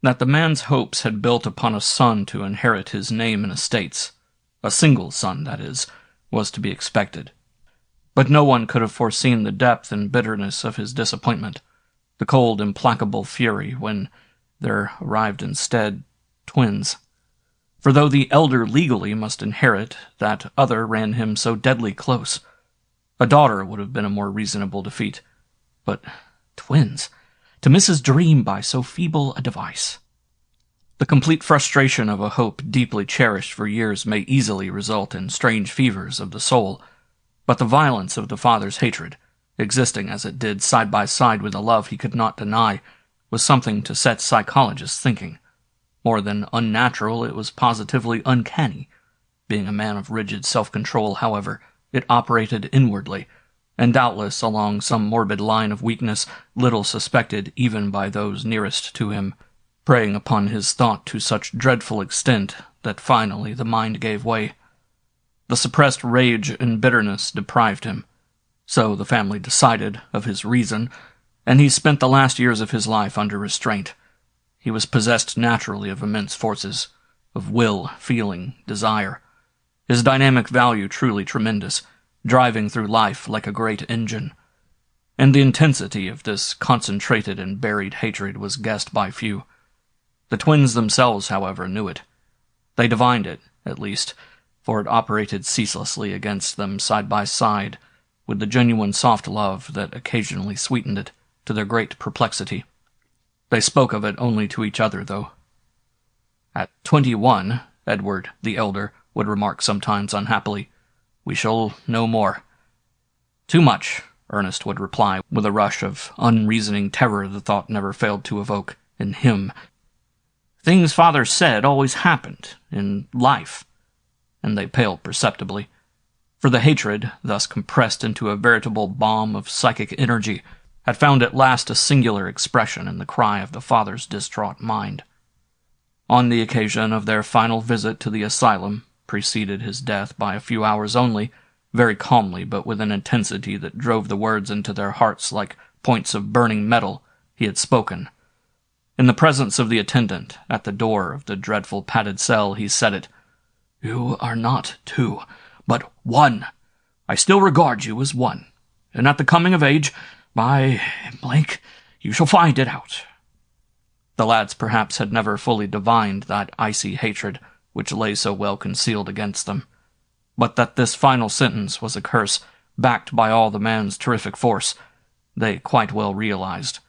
That the man's hopes had built upon a son to inherit his name and estates, a single son, that is, was to be expected. But no one could have foreseen the depth and bitterness of his disappointment, the cold, implacable fury when there arrived instead twins. For though the elder legally must inherit, that other ran him so deadly close. A daughter would have been a more reasonable defeat. But twins, to miss his dream by so feeble a device. The complete frustration of a hope deeply cherished for years may easily result in strange fevers of the soul, but the violence of the father's hatred, existing as it did side by side with a love he could not deny, was something to set psychologists thinking. More than unnatural, it was positively uncanny. Being a man of rigid self-control, however, it operated inwardly, and doubtless along some morbid line of weakness little suspected even by those nearest to him, preying upon his thought to such dreadful extent that finally the mind gave way. The suppressed rage and bitterness deprived him, so the family decided, of his reason, and he spent the last years of his life under restraint. He was possessed naturally of immense forces, of will, feeling, desire. His dynamic value truly tremendous, driving through life like a great engine. And the intensity of this concentrated and buried hatred was guessed by few. The twins themselves, however, knew it. They divined it, at least, for it operated ceaselessly against them side by side, with the genuine soft love that occasionally sweetened it, to their great perplexity. They spoke of it only to each other, though. "At 21, Edward, the elder, would remark sometimes unhappily, we shall know more." "Too much," Ernest would reply, with a rush of unreasoning terror the thought never failed to evoke in him. "Things father said always happened, in life." And they paled perceptibly, for the hatred, thus compressed into a veritable bomb of psychic energy, had found at last a singular expression in the cry of the father's distraught mind. On the occasion of their final visit to the asylum, preceded his death by a few hours only, very calmly but with an intensity that drove the words into their hearts like points of burning metal, he had spoken. In the presence of the attendant, at the door of the dreadful padded cell, he said it. "You are not two, but one. I still regard you as one, and at the coming of age, by blank, you shall find it out." The lads perhaps had never fully divined that icy hatred which lay so well concealed against them, but that this final sentence was a curse, backed by all the man's terrific force, they quite well realized,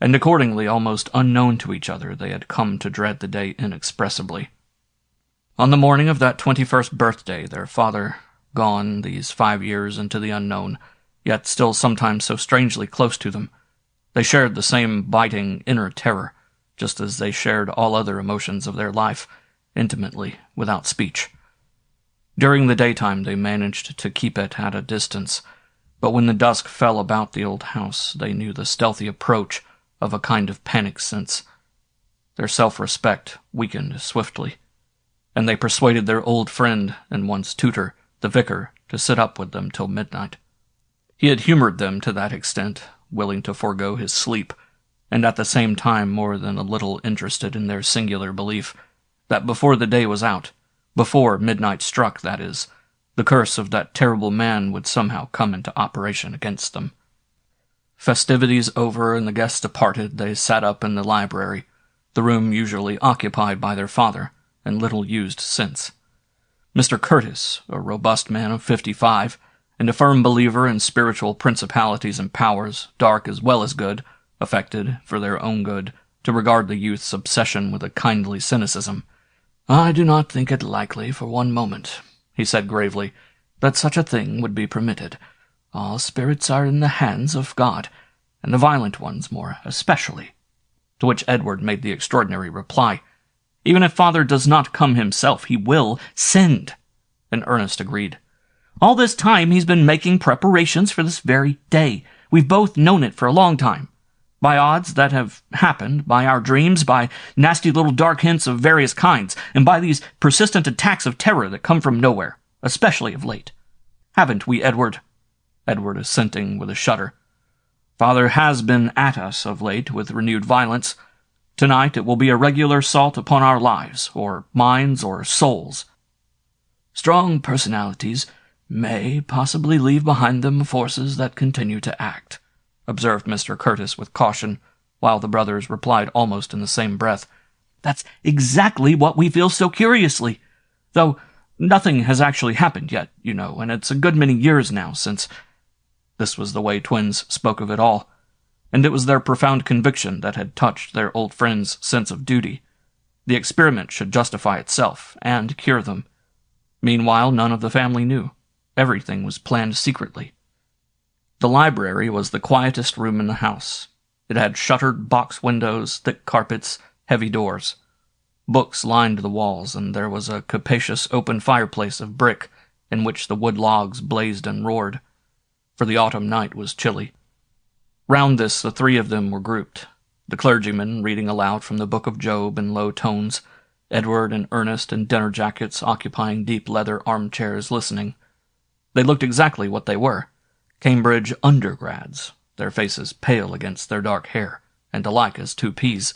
and accordingly almost unknown to each other they had come to dread the day inexpressibly. On the morning of that 21st birthday, their father, gone these 5 years into the unknown, yet still sometimes so strangely close to them, they shared the same biting inner terror, just as they shared all other emotions of their life, intimately, without speech. During the daytime they managed to keep it at a distance, but when the dusk fell about the old house, they knew the stealthy approach of a kind of panic sense. Their self-respect weakened swiftly, and they persuaded their old friend and once tutor, the vicar, to sit up with them till midnight. He had humored them to that extent, willing to forego his sleep, and at the same time more than a little interested in their singular belief that before the day was out, before midnight struck, that is, the curse of that terrible man would somehow come into operation against them. Festivities over and the guests departed, they sat up in the library, the room usually occupied by their father, and little used since. Mr. Curtis, a robust man of 55, and a firm believer in spiritual principalities and powers, dark as well as good, affected, for their own good, to regard the youth's obsession with a kindly cynicism. "I do not think it likely for one moment," he said gravely, "that such a thing would be permitted. All spirits are in the hands of God, and the violent ones more especially." To which Edward made the extraordinary reply, "Even if father does not come himself, he will send." And Ernest agreed. "All this time he's been making preparations for this very day. We've both known it for a long time. By odds that have happened, by our dreams, by nasty little dark hints of various kinds, and by these persistent attacks of terror that come from nowhere, especially of late. Haven't we, Edward?" Edward assenting with a shudder. "Father has been at us of late with renewed violence. Tonight it will be a regular assault upon our lives, or minds, or souls. Strong personalities may possibly leave behind them forces that continue to act, observed Mr. Curtis with caution, while the brothers replied almost in the same breath, That's exactly what we feel so curiously. Though nothing has actually happened yet, you know, and it's a good many years now since... This was the way twins spoke of it all, and it was their profound conviction that had touched their old friend's sense of duty. The experiment should justify itself and cure them. Meanwhile, none of the family knew. Everything was planned secretly. The library was the quietest room in the house. It had shuttered box windows, thick carpets, heavy doors. Books lined the walls, and there was a capacious open fireplace of brick in which the wood logs blazed and roared, for the autumn night was chilly. Round this the three of them were grouped, the clergyman reading aloud from the Book of Job in low tones, Edward and Ernest in dinner jackets occupying deep leather armchairs listening. They looked exactly what they were, Cambridge undergrads, their faces pale against their dark hair, and alike as two peas.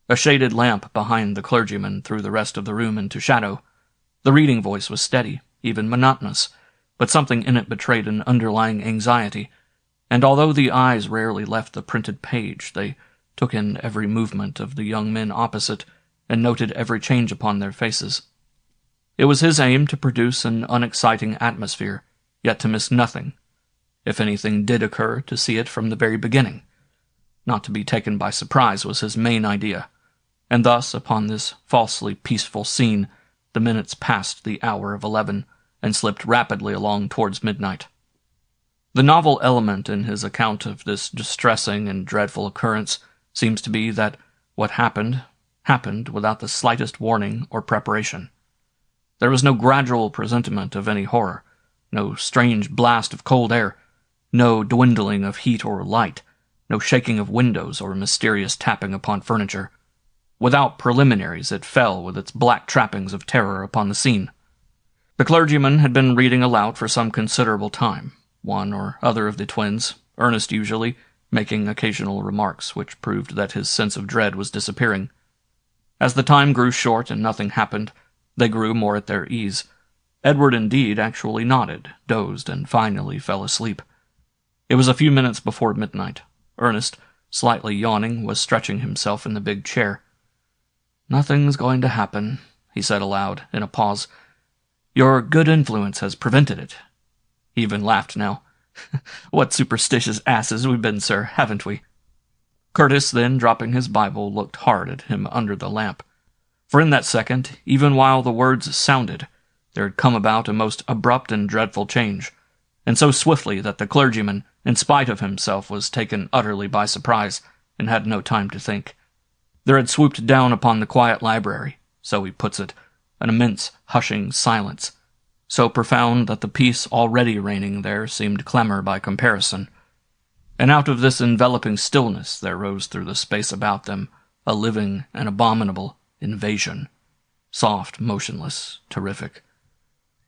A shaded lamp behind the clergyman threw the rest of the room into shadow. The reading voice was steady, even monotonous, but something in it betrayed an underlying anxiety, and although the eyes rarely left the printed page, they took in every movement of the young men opposite and noted every change upon their faces. It was his aim to produce an unexciting atmosphere, yet to miss nothing. If anything did occur, to see it from the very beginning. Not to be taken by surprise was his main idea, and thus, upon this falsely peaceful scene, the minutes passed the hour of 11, and slipped rapidly along towards midnight. The novel element in his account of this distressing and dreadful occurrence seems to be that what happened without the slightest warning or preparation. There was no gradual presentiment of any horror, no strange blast of cold air, no dwindling of heat or light, no shaking of windows or mysterious tapping upon furniture. Without preliminaries, it fell with its black trappings of terror upon the scene. The clergyman had been reading aloud for some considerable time, one or other of the twins, Ernest usually, making occasional remarks which proved that his sense of dread was disappearing. As the time grew short and nothing happened, they grew more at their ease. Edward indeed actually nodded, dozed, and finally fell asleep. It was a few minutes before midnight. Ernest, slightly yawning, was stretching himself in the big chair. "Nothing's going to happen," he said aloud, in a pause. "Your good influence has prevented it." He even laughed now. "What superstitious asses we've been, sir, haven't we?" Curtis, then, dropping his Bible, looked hard at him under the lamp. For in that second, even while the words sounded, there had come about a most abrupt and dreadful change, and so swiftly that the clergyman, in spite of himself, was taken utterly by surprise, and had no time to think. There had swooped down upon the quiet library, so he puts it, an immense, hushing silence, so profound that the peace already reigning there seemed clamor by comparison. And out of this enveloping stillness there rose through the space about them a living and abominable invasion, soft, motionless, terrific.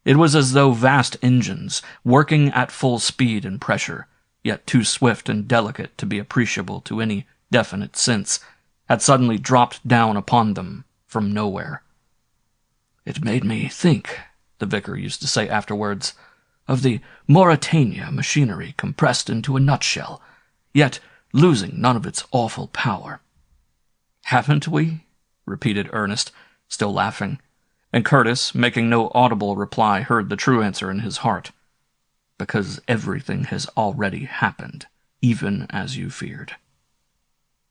It was as though vast engines, working at full speed and pressure, yet too swift and delicate to be appreciable to any definite sense, had suddenly dropped down upon them from nowhere. "It made me think," the vicar used to say afterwards, "of the Mauritania machinery compressed into a nutshell, yet losing none of its awful power." "Haven't we?" repeated Ernest, still laughing, and Curtis, making no audible reply, heard the true answer in his heart. "Because everything has already happened, even as you feared."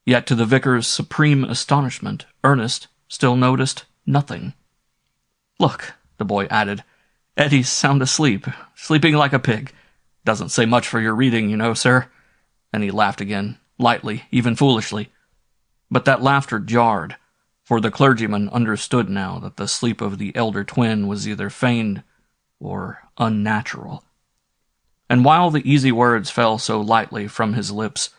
Yet to the vicar's supreme astonishment, Ernest still noticed nothing. "Look," the boy added, "Eddie's sound asleep, sleeping like a pig. Doesn't say much for your reading, you know, sir." And he laughed again, lightly, even foolishly. But that laughter jarred, for the clergyman understood now that the sleep of the elder twin was either feigned or unnatural. And while the easy words fell so lightly from his lips,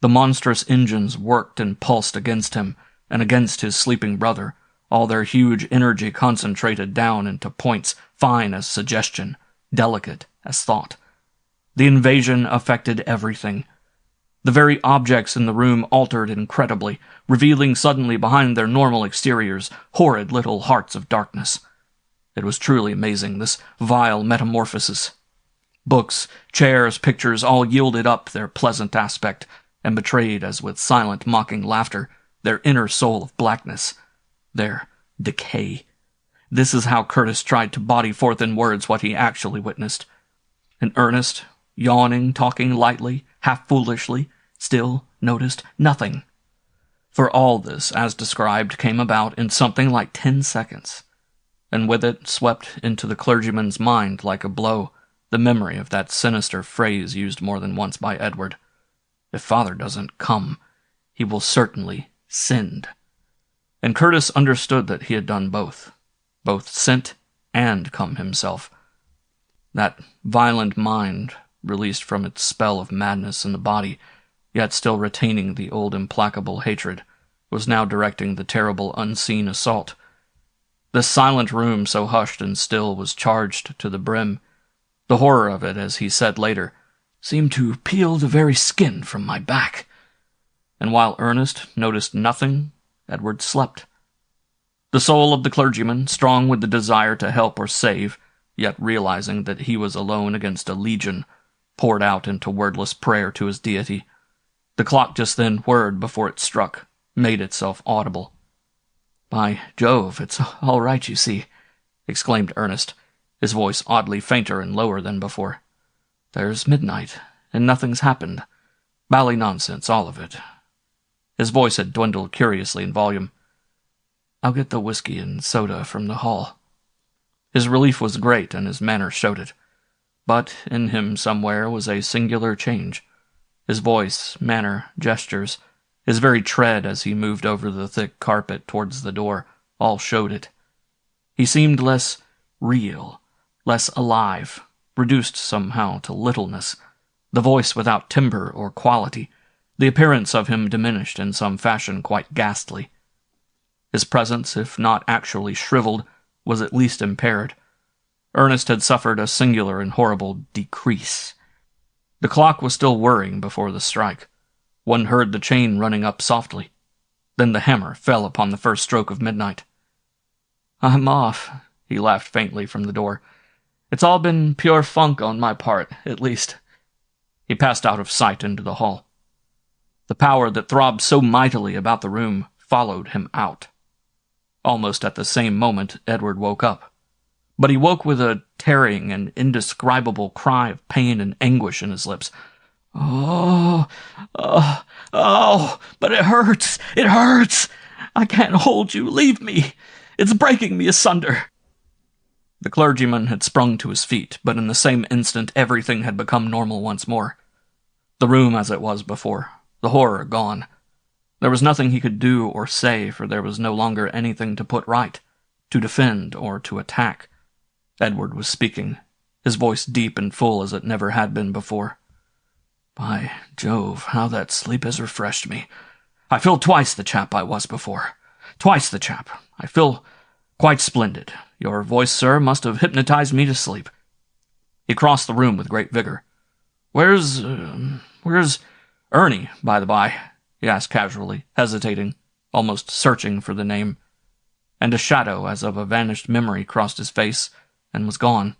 the monstrous engines worked and pulsed against him and against his sleeping brother, all their huge energy concentrated down into points fine as suggestion, delicate as thought. The invasion affected everything. The very objects in the room altered incredibly, revealing suddenly behind their normal exteriors horrid little hearts of darkness. It was truly amazing, this vile metamorphosis. Books, chairs, pictures all yielded up their pleasant aspect, and betrayed, as with silent, mocking laughter, their inner soul of blackness, their decay. This is how Curtis tried to body forth in words what he actually witnessed. And Ernest, yawning, talking lightly, half foolishly, still noticed nothing. For all this, as described, came about in something like 10 seconds, and with it swept into the clergyman's mind like a blow the memory of that sinister phrase used more than once by Edward. If Father doesn't come, he will certainly send. And Curtis understood that he had done both sent and come himself. That violent mind, released from its spell of madness in the body, yet still retaining the old implacable hatred, was now directing the terrible unseen assault. This silent room, so hushed and still, was charged to the brim. The horror of it, as he said later, seemed to peel the very skin from my back. And while Ernest noticed nothing, Edward slept. The soul of the clergyman, strong with the desire to help or save, yet realizing that he was alone against a legion, poured out into wordless prayer to his deity. The clock just then whirred before it struck, made itself audible. "By Jove, it's all right, you see," exclaimed Ernest, his voice oddly fainter and lower than before. "There's midnight, and nothing's happened. Bally nonsense, all of it." His voice had dwindled curiously in volume. "I'll get the whiskey and soda from the hall." His relief was great, and his manner showed it. But in him somewhere was a singular change. His voice, manner, gestures, his very tread as he moved over the thick carpet towards the door, all showed it. He seemed less real, less alive, reduced somehow to littleness, the voice without timbre or quality, the appearance of him diminished in some fashion quite ghastly. His presence, if not actually shriveled, was at least impaired. Ernest had suffered a singular and horrible decrease. The clock was still whirring before the strike. One heard the chain running up softly. Then the hammer fell upon the first stroke of midnight. "I'm off," he laughed faintly from the door. "It's all been pure funk on my part, at least." He passed out of sight into the hall. The power that throbbed so mightily about the room followed him out. Almost at the same moment, Edward woke up. But he woke with a tearing and indescribable cry of pain and anguish in his lips. "Oh, but it hurts! It hurts! I can't hold you! Leave me! It's breaking me asunder!" The clergyman had sprung to his feet, but in the same instant everything had become normal once more. The room as it was before, the horror gone. There was nothing he could do or say, for there was no longer anything to put right, to defend or to attack. Edward was speaking, his voice deep and full as it never had been before. "By Jove, how that sleep has refreshed me. I feel twice the chap I was before. Twice the chap. I feel quite splendid. Your voice, sir, must have hypnotized me to sleep." He crossed the room with great vigor. Where's Ernie, by the by?" he asked casually, hesitating, almost searching for the name. And a shadow, as of a vanished memory, crossed his face and was gone.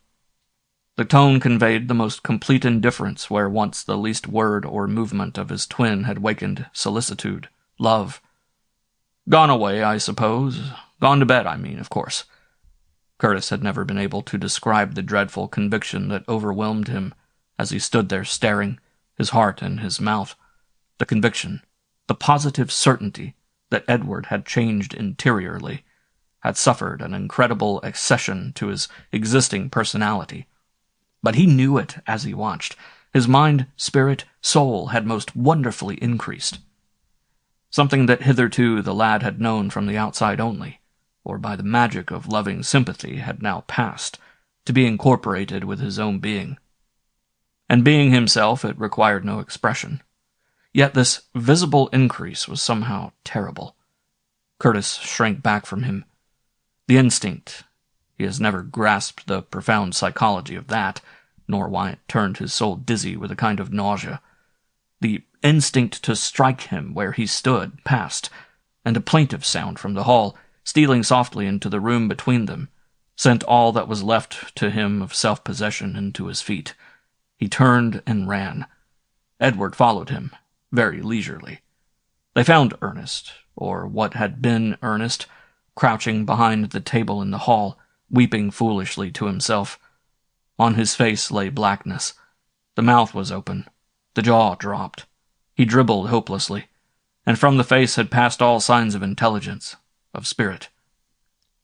The tone conveyed the most complete indifference where once the least word or movement of his twin had wakened solicitude, love. "Gone away, I suppose. Gone to bed, I mean, of course." Curtis had never been able to describe the dreadful conviction that overwhelmed him as he stood there staring, his heart in his mouth. The conviction, the positive certainty that Edward had changed interiorly, had suffered an incredible accession to his existing personality. But he knew it as he watched. His mind, spirit, soul had most wonderfully increased. Something that hitherto the lad had known from the outside only, or by the magic of loving sympathy, had now passed, to be incorporated with his own being. And being himself, it required no expression. Yet this visible increase was somehow terrible. Curtis shrank back from him. The instinct, he has never grasped the profound psychology of that, nor why it turned his soul dizzy with a kind of nausea. The instinct to strike him where he stood passed, and a plaintive sound from the hall, stealing softly into the room between them, sent all that was left to him of self-possession into his feet. He turned and ran. Edward followed him, very leisurely. They found Ernest, or what had been Ernest, crouching behind the table in the hall, weeping foolishly to himself. On his face lay blackness. The mouth was open. The jaw dropped. He dribbled hopelessly, and from the face had passed all signs of intelligence, of spirit.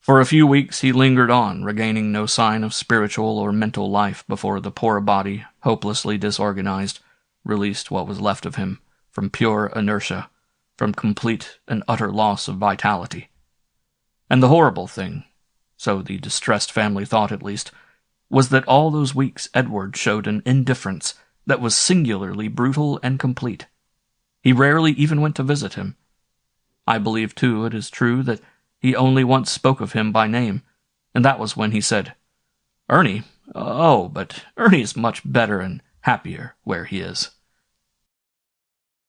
For a few weeks he lingered on, regaining no sign of spiritual or mental life before the poor body, hopelessly disorganized, released what was left of him from pure inertia, from complete and utter loss of vitality. And the horrible thing, so the distressed family thought at least, was that all those weeks Edward showed an indifference that was singularly brutal and complete. He rarely even went to visit him. I believe, too, it is true that he only once spoke of him by name, and that was when he said, "Ernie? Oh, but Ernie's much better and happier where he is."